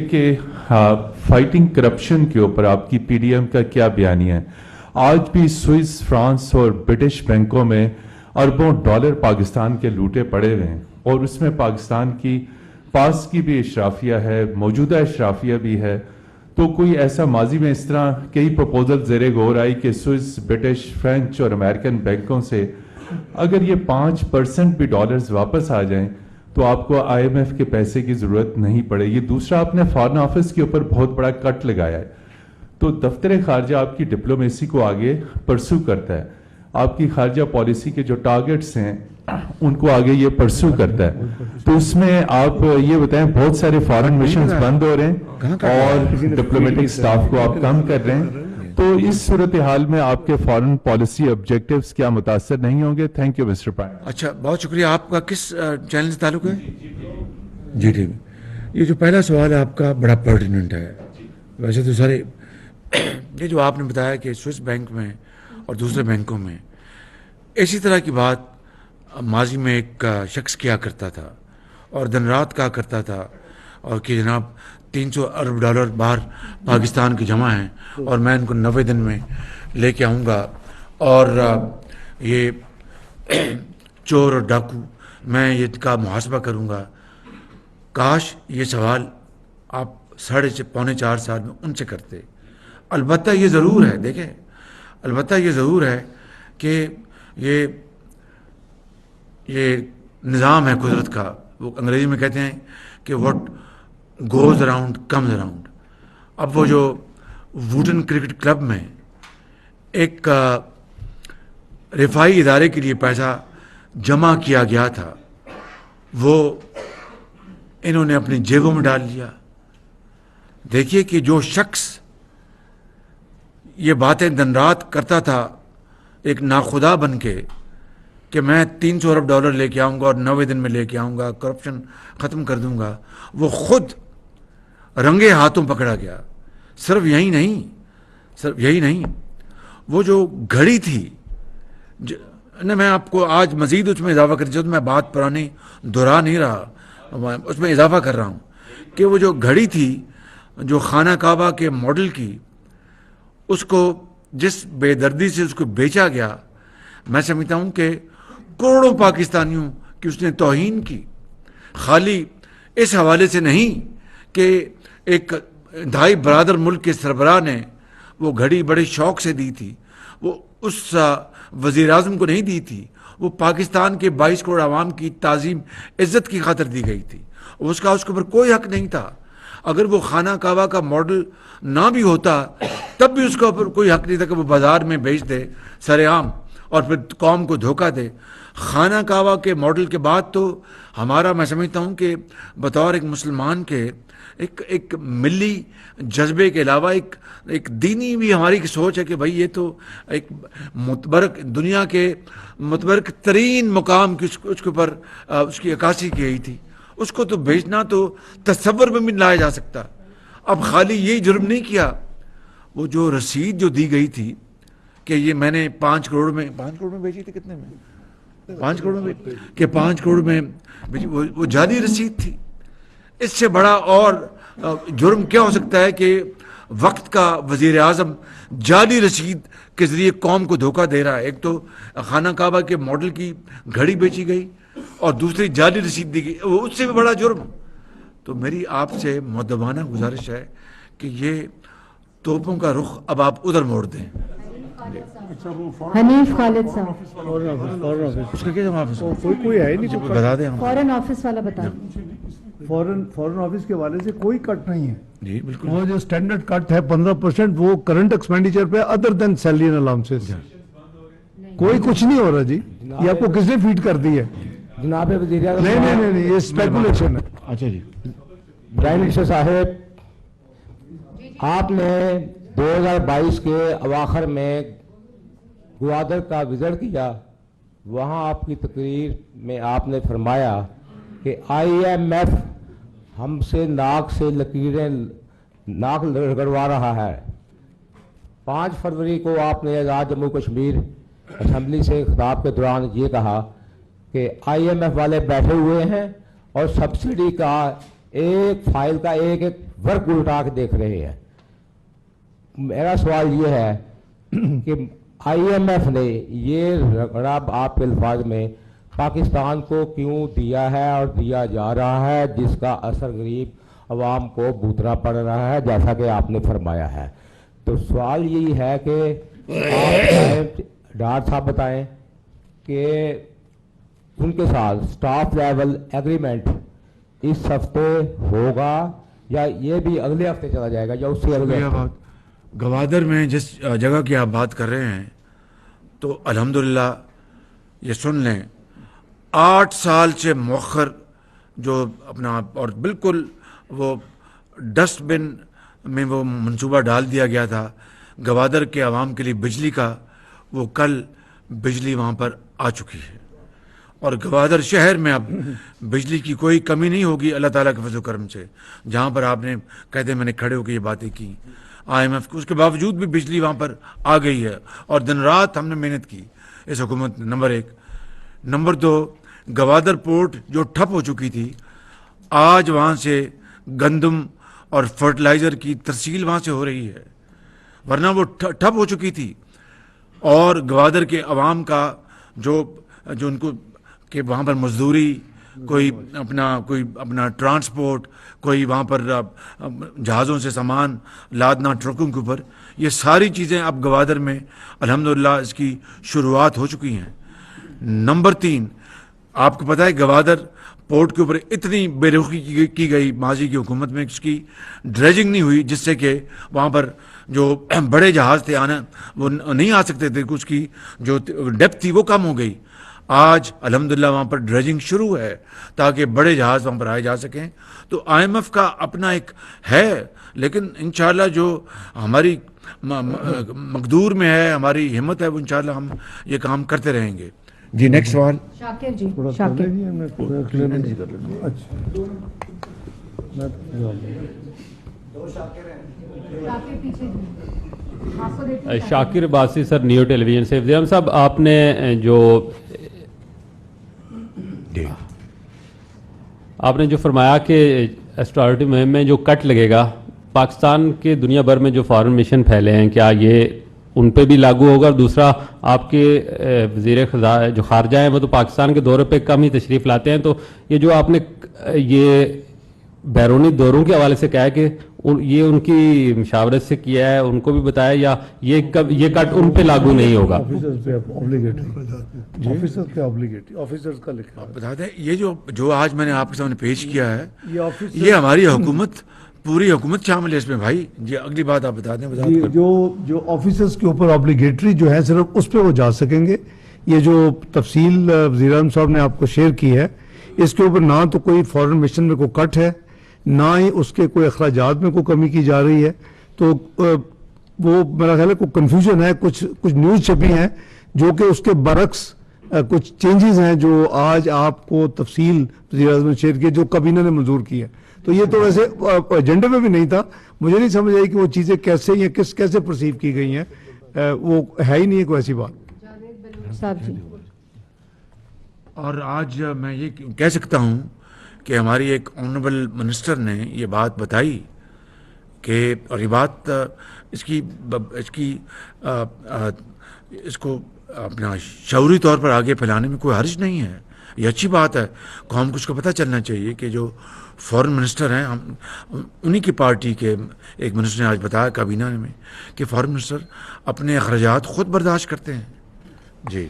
کہ fighting corruption کے اوپر آپ کی پی ڈی ایم کا کیا بیانیہ ہے؟ آج بھی سوئس، فرانس اور برٹش بینکوں میں اربوں ڈالر پاکستان کے لوٹے پڑے ہوئے ہیں، اور اس میں پاکستان کی پاس کی بھی اشرافیہ ہے، موجودہ اشرافیہ بھی ہے. تو کوئی ایسا ماضی میں اس طرح کئی پروپوزل زیر غور آئی کہ سوئس، برٹش، فرینچ اور امریکن بینکوں سے اگر یہ 5% بھی ڈالرز واپس آ جائیں تو آپ کو آئی ایم ایف کے پیسے کی ضرورت نہیں پڑے گی. دوسرا، آپ نے فارن آفس کے اوپر بہت بڑا کٹ لگایا ہے. تو دفتر خارجہ آپ کی ڈپلومیسی کو آگے پرسو کرتا ہے، آپ کی خارجہ پالیسی کے جو ٹارگٹس ہیں ان کو آگے یہ پرسو کرتا ہے. تو اس میں آپ یہ بتائیں، بہت سارے فارن مشنز بند ہو رہے ہیں اور ڈپلومیٹک سٹاف کو آپ کم کر رہے ہیں. تو اس صورتحال میں آپ کے فارن پالیسی آبجیکٹیوز کیا متاثر نہیں ہوں گے؟ Thank you mister prime. اچھا، بہت شکریہ. آپ کا کس چینل سے تعلق ہے؟ جی ٹھیک. یہ جو پہلا سوال ہے آپ کا بڑا پرٹیننٹ ہے. ویسے تو سارے یہ جو آپ نے بتایا کہ سوئس بینک میں اور دوسرے بینکوں میں اسی طرح کی بات ماضی میں ایک شخص کیا کرتا تھا اور دن رات کہا کرتا تھا، اور کہ جناب 300 ارب ڈالر باہر پاکستان کی جمع ہیں اور میں ان کو 90 دن میں لے کے آؤں گا، اور یہ چور اور ڈاکو میں یہ کا محاسبہ کروں گا. کاش یہ سوال آپ 3.5-4 سال میں ان سے کرتے. البتہ یہ ضرور ہے، دیکھیں، البتہ یہ ضرور ہے کہ یہ نظام ہے قدرت کا. وہ انگریزی میں کہتے ہیں کہ what goes around comes around. اب وہ جو ووٹن کرکٹ کلب میں ایک رفاہی ادارے کے لیے پیسہ جمع کیا گیا تھا، وہ انہوں نے اپنی جیبوں میں ڈال لیا. دیکھیے کہ جو شخص یہ باتیں دن رات کرتا تھا ایک ناخدا بن کے کہ میں 300 ارب ڈالر لے کے آؤں گا اور 90 دن میں لے کے آؤں گا، کرپشن ختم کر دوں گا، وہ خود رنگے ہاتھوں پکڑا گیا. صرف یہی نہیں، وہ جو گھڑی تھی میں آپ کو آج مزید اس میں اضافہ کر میں بات پرانی دہرا نہیں رہا، اس میں اضافہ کر رہا ہوں کہ وہ جو گھڑی تھی جو خانہ کعبہ کے ماڈل کی، اس کو جس بے دردی سے اس کو بیچا گیا، میں سمجھتا ہوں کہ کروڑوں پاکستانیوں کی اس نے توہین کی. خالی اس حوالے سے نہیں کہ ایک انتہائی برادر ملک کے سربراہ نے وہ گھڑی بڑے شوق سے دی تھی، وہ اس وزیر اعظم کو نہیں دی تھی، وہ پاکستان کے 22 کروڑ عوام کی تعظیم عزت کی خاطر دی گئی تھی. اس کے اوپر کوئی حق نہیں تھا. اگر وہ خانہ کعبہ کا ماڈل نہ بھی ہوتا تب بھی اس کے اوپر کوئی حق نہیں تھا کہ وہ بازار میں بیچ دے سر عام اور پھر قوم کو دھوکہ دے. خانہ کعبہ کے ماڈل کے بعد تو ہمارا، میں سمجھتا ہوں کہ بطور ایک مسلمان کے ایک ملی جذبے کے علاوہ ایک دینی بھی ہماری کی سوچ ہے کہ بھائی یہ تو ایک متبرک دنیا کے متبرک ترین مقام کی اس کے اوپر اس کی عکاسی کی گئی تھی. اس کو تو بیچنا تو تصور میں بھی نہیں لایا جا سکتا. اب خالی یہی جرم نہیں کیا، وہ جو رسید جو دی گئی تھی کہ یہ میں نے 5 کروڑ میں بیچی تھی، کتنے میں 5 کروڑ میں کہ 5 کروڑ میں وہ جعلی رسید تھی. اس سے بڑا اور جرم کیا ہو سکتا ہے کہ وقت کا وزیر اعظم جعلی رسید کے ذریعے قوم کو دھوکہ دے رہا ہے. ایک تو خانہ کعبہ کے ماڈل کی گھڑی بیچی گئی اور دوسری جعلی رسید دی گئی، وہ اس سے بھی بڑا جرم. تو میری آپ سے مؤدبانہ گزارش ہے کہ یہ توپوں کا رخ اب آپ ادھر موڑ دیں. حنیف خالد صاحب، اس کا کیا جواب ہے؟ کوئی ہے نہیں، بتا دیں. فورن آفس والا بتا. فورن آفس کے حوالے سے کوئی کٹ نہیں ہے. جی بالکل. وہ جو سٹینڈرڈ کٹ ہے 15%، وہ کرنٹ ایکسپینڈیچر پہ other than salary and allowances, کوئی کچھ نہیں ہو رہا. جی یہ آپ کو کس نے فیڈ کر دی ہے؟ جناب وزیر اعظم. نہیں، یہ اسپیکولیشن ہے. اچھا جی. پرائم منسٹر صاحب، آپ نے 2022 کے اواخر میں گوادر کا وزٹ کیا. وہاں آپ کی تقریر میں آپ نے فرمایا کہ آئی ایم ایف ہم سے ناک رگڑوا رہا ہے. 5 فروری کو آپ نے آزاد جموں کشمیر اسمبلی سے خطاب کے دوران یہ کہا کہ آئی ایم ایف والے بیٹھے ہوئے ہیں اور سبسڈی کا ایک فائل کا ایک ایک ورک الٹا کے دیکھ رہے ہیں. میرا سوال یہ ہے کہ آئی ایم ایف نے یہ رقم آپ کے الفاظ میں پاکستان کو کیوں دیا ہے اور دیا جا رہا ہے جس کا اثر غریب عوام کو بھگتنا پڑ رہا ہے جیسا کہ آپ نے فرمایا ہے. تو سوال یہی ہے کہ آپ ڈاکٹر صاحب بتائیں کہ ان کے ساتھ سٹاف لیول ایگریمنٹ اس ہفتے ہوگا یا یہ بھی اگلے ہفتے چلا جائے گا یا اس سے اگلے ہفتے؟ گوادر میں جس جگہ کی آپ بات کر رہے ہیں تو الحمدللہ یہ سن لیں 8 سال سے مؤخر جو اپنا اور بالکل وہ ڈسٹ بن میں وہ منصوبہ ڈال دیا گیا تھا گوادر کے عوام کے لیے بجلی کا، وہ کل بجلی وہاں پر آ چکی ہے اور گوادر شہر میں اب بجلی کی کوئی کمی نہیں ہوگی اللہ تعالیٰ کے فضل و کرم سے. جہاں پر آپ نے کہتے میں نے کھڑے ہو کے یہ باتیں کی آئی ایم ایف اس کے باوجود بھی بجلی وہاں پر آ گئی ہے اور دن رات ہم نے محنت کی اس حکومت نے. نمبر 1. نمبر 2، گوادر پورٹ جو ٹھپ ہو چکی تھی آج وہاں سے گندم اور فرٹیلائزر کی ترسیل وہاں سے ہو رہی ہے، ورنہ وہ ٹھپ ہو چکی تھی. اور گوادر کے عوام کا جو ان کو کہ وہاں پر مزدوری، کوئی اپنا ٹرانسپورٹ، کوئی وہاں پر جہازوں سے سامان لادنا ٹرکوں کے اوپر، یہ ساری چیزیں اب گوادر میں الحمدللہ اس کی شروعات ہو چکی ہیں. نمبر 3، آپ کو پتہ ہے گوادر پورٹ کے اوپر اتنی بے رخی کی گئی ماضی کی حکومت میں، اس کی ڈریجنگ نہیں ہوئی جس سے کہ وہاں پر جو بڑے جہاز تھے آنا وہ نہیں آ سکتے تھے، اس کی جو ڈیپتھ تھی وہ کم ہو گئی. آج الحمدللہ وہاں پر ڈریجنگ شروع ہے تاکہ بڑے جہاز وہاں پر آئے جا سکیں. تو آئی ایم ایف کا اپنا ایک ہے، لیکن انشاءاللہ جو ہماری مقدور میں ہے، ہماری ہمت ہے، وہ انشاءاللہ ہم یہ کام کرتے رہیں گے. جی نیکسٹ سوال. شاکر جی، شاکر شاکر عباسی سر، نیو ٹیلی ویژن سے. وزیر صاحب آپ نے جو فرمایا کہ ایسٹرالٹی مہم میں جو کٹ لگے گا پاکستان کے دنیا بھر میں جو فارن مشن پھیلے ہیں کیا یہ ان پہ بھی لاگو ہوگا؟ اور دوسرا آپ کے وزیر جو خارجہ ہیں وہ تو پاکستان کے دورے پہ کم ہی تشریف لاتے ہیں، تو یہ جو آپ نے یہ بیرونی دوروں کے حوالے سے کہا ہے کہ یہ ان کی مشاورت سے کیا ہے، ان کو بھی بتایا یا یہ کٹ ان پہ لاگو نہیں ہوگا؟ آفیسرز کا لکھا ہے. بتا دیں یہ جو آج میں نے آپ کے سامنے پیش کیا ہے یہ ہماری حکومت، پوری حکومت شامل ہے اس میں بھائی. جی اگلی بات آپ بتا دیں. جو آفیسرز کے اوپر آبلیگیٹری جو ہے صرف اس پہ وہ جا سکیں گے. یہ جو تفصیل وزیر اعظم صاحب نے آپ کو شیئر کی ہے اس کے اوپر نہ تو کوئی فارن مشن میں کوئی کٹ ہے، نہ ہی اس کے کوئی اخراجات میں کوئی کمی کی جا رہی ہے. تو وہ میرا خیال ہے کوئی کنفیوژن ہے، کچھ نیوز چھپی ہیں جو کہ اس کے برعکس کچھ چینجز ہیں جو آج آپ کو تفصیل وزیر اعظم نے شیئر کی جو کابینہ نے منظور کی ہے. تو یہ تو ویسے ایجنڈے میں بھی نہیں تھا. مجھے نہیں سمجھ آئی کہ وہ چیزیں کیسے یا کیسے پرسیو کی گئی ہیں. وہ ہے ہی نہیں ہے کوئی ایسی بات. صاحب جی. اور آج میں یہ کہہ سکتا ہوں کہ ہماری ایک آنریبل منسٹر نے یہ بات بتائی کہ اور یہ بات اس کو اپنا شعوری طور پر آگے پھیلانے میں کوئی حرج نہیں ہے. یہ اچھی بات ہے. قوم کو اس کو پتہ چلنا چاہیے کہ جو فارن منسٹر ہیں انہی کی پارٹی کے ایک منسٹر نے آج بتایا کابینہ میں کہ فارن منسٹر اپنے اخراجات خود برداشت کرتے ہیں. جی